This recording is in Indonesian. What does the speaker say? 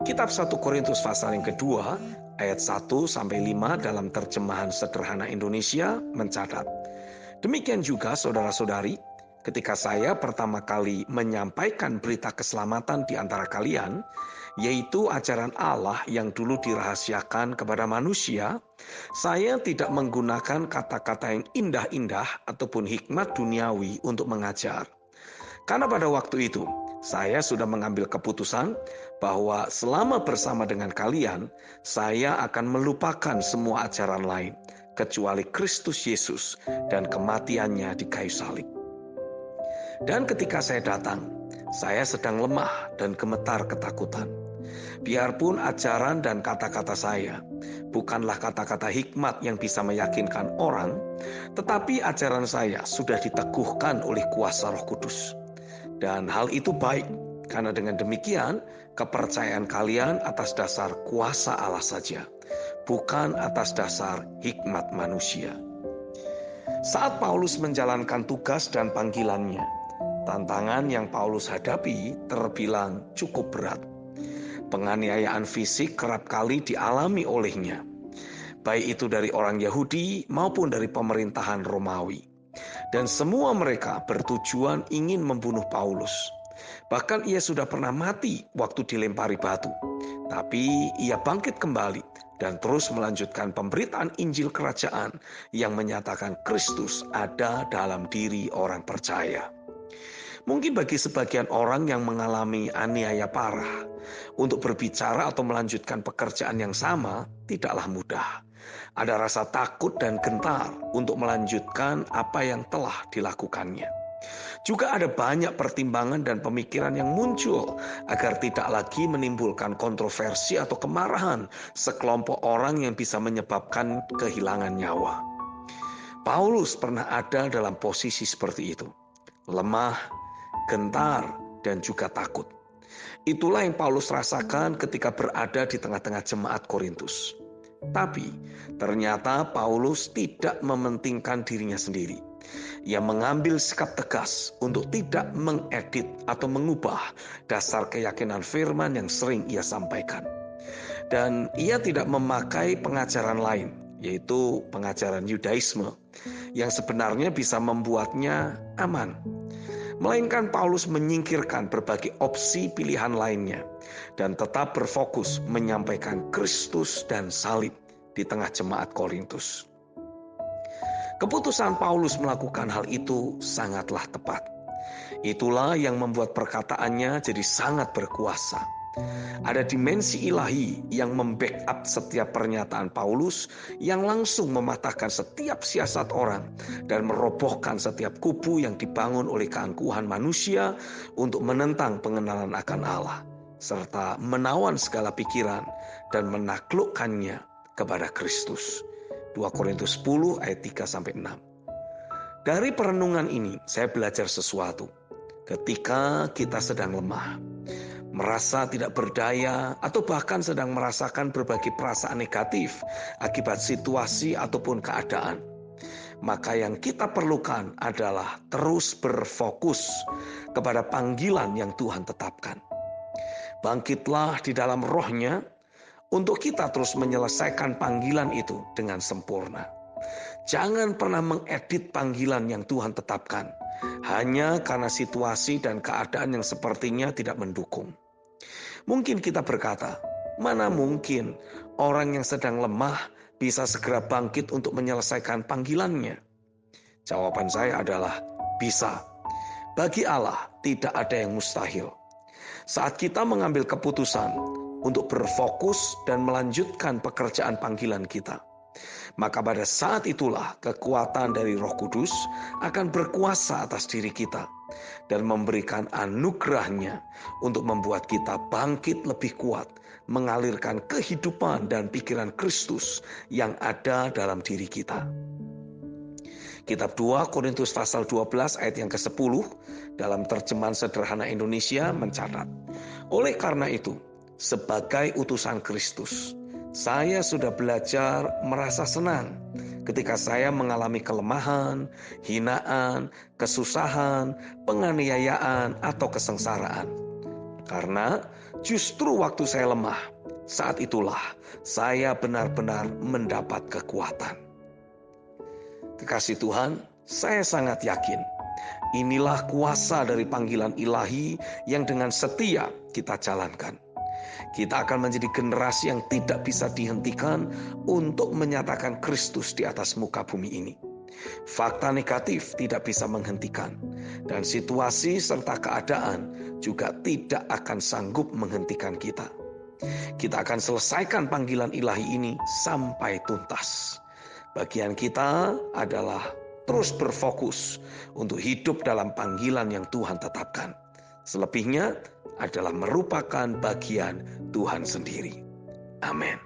Kitab 1 Korintus pasal yang kedua, ayat 1 sampai 5 dalam terjemahan sederhana Indonesia mencatat, demikian juga saudara-saudari, ketika saya pertama kali menyampaikan berita keselamatan di antara kalian, yaitu ajaran Allah yang dulu dirahasiakan kepada manusia, saya tidak menggunakan kata-kata yang indah-indah ataupun hikmat duniawi untuk mengajar. Karena pada waktu itu, saya sudah mengambil keputusan bahwa selama bersama dengan kalian, saya akan melupakan semua ajaran lain, kecuali Kristus Yesus dan kematiannya di kayu salib. Dan ketika saya datang, saya sedang lemah dan gemetar ketakutan. Biarpun ajaran dan kata-kata saya bukanlah kata-kata hikmat yang bisa meyakinkan orang, tetapi ajaran saya sudah diteguhkan oleh kuasa Roh Kudus. Dan hal itu baik, karena dengan demikian kepercayaan kalian atas dasar kuasa Allah saja, bukan atas dasar hikmat manusia. Saat Paulus menjalankan tugas dan panggilannya, tantangan yang Paulus hadapi terbilang cukup berat. Penganiayaan fisik kerap kali dialami olehnya, baik itu dari orang Yahudi maupun dari pemerintahan Romawi. Dan semua mereka bertujuan ingin membunuh Paulus. Bahkan ia sudah pernah mati waktu dilempari batu. Tapi ia bangkit kembali dan terus melanjutkan pemberitaan Injil Kerajaan yang menyatakan Kristus ada dalam diri orang percaya. Mungkin bagi sebagian orang yang mengalami aniaya parah, untuk berbicara atau melanjutkan pekerjaan yang sama tidaklah mudah. Ada rasa takut dan gentar untuk melanjutkan apa yang telah dilakukannya. Juga ada banyak pertimbangan dan pemikiran yang muncul agar tidak lagi menimbulkan kontroversi atau kemarahan sekelompok orang yang bisa menyebabkan kehilangan nyawa. Paulus pernah ada dalam posisi seperti itu. Lemah, gentar, dan juga takut. Itulah yang Paulus rasakan ketika berada di tengah-tengah jemaat Korintus. Tapi ternyata Paulus tidak mementingkan dirinya sendiri. Ia mengambil sikap tegas untuk tidak mengedit atau mengubah dasar keyakinan firman yang sering ia sampaikan. Dan ia tidak memakai pengajaran lain, yaitu pengajaran Yudaisme, yang sebenarnya bisa membuatnya aman. Melainkan Paulus menyingkirkan berbagai opsi pilihan lainnya dan tetap berfokus menyampaikan Kristus dan salib di tengah jemaat Korintus. Keputusan Paulus melakukan hal itu sangatlah tepat. Itulah yang membuat perkataannya jadi sangat berkuasa. Ada dimensi ilahi yang membackup setiap pernyataan Paulus yang langsung mematahkan setiap siasat orang dan merobohkan setiap kubu yang dibangun oleh keangkuhan manusia untuk menentang pengenalan akan Allah, serta menawan segala pikiran dan menaklukkannya kepada Kristus. 2 Korintus 10 ayat 3-6. Dari perenungan ini saya belajar sesuatu. Ketika kita sedang lemah, merasa tidak berdaya, atau bahkan sedang merasakan berbagai perasaan negatif akibat situasi ataupun keadaan, maka yang kita perlukan adalah terus berfokus kepada panggilan yang Tuhan tetapkan. Bangkitlah di dalam rohnya untuk kita terus menyelesaikan panggilan itu dengan sempurna. Jangan pernah mengedit panggilan yang Tuhan tetapkan hanya karena situasi dan keadaan yang sepertinya tidak mendukung. Mungkin kita berkata, mana mungkin orang yang sedang lemah bisa segera bangkit untuk menyelesaikan panggilannya? Jawaban saya adalah bisa. Bagi Allah tidak ada yang mustahil. Saat kita mengambil keputusan untuk berfokus dan melanjutkan pekerjaan panggilan kita, maka pada saat itulah kekuatan dari Roh Kudus akan berkuasa atas diri kita dan memberikan anugerahnya untuk membuat kita bangkit lebih kuat, mengalirkan kehidupan dan pikiran Kristus yang ada dalam diri kita. Kitab 2 Korintus pasal 12 ayat yang ke-10 dalam terjemahan sederhana Indonesia mencatat, oleh karena itu, sebagai utusan Kristus, saya sudah belajar merasa senang ketika saya mengalami kelemahan, hinaan, kesusahan, penganiayaan, atau kesengsaraan. Karena justru waktu saya lemah, saat itulah saya benar-benar mendapat kekuatan. Kekasih Tuhan, saya sangat yakin inilah kuasa dari panggilan ilahi yang dengan setia kita jalankan. Kita akan menjadi generasi yang tidak bisa dihentikan untuk menyatakan Kristus di atas muka bumi ini. Fakta negatif tidak bisa menghentikan, dan situasi serta keadaan juga tidak akan sanggup menghentikan kita. Kita akan selesaikan panggilan ilahi ini sampai tuntas. Bagian kita adalah terus berfokus untuk hidup dalam panggilan yang Tuhan tetapkan. Selebihnya adalah merupakan bagian Tuhan sendiri. Amin.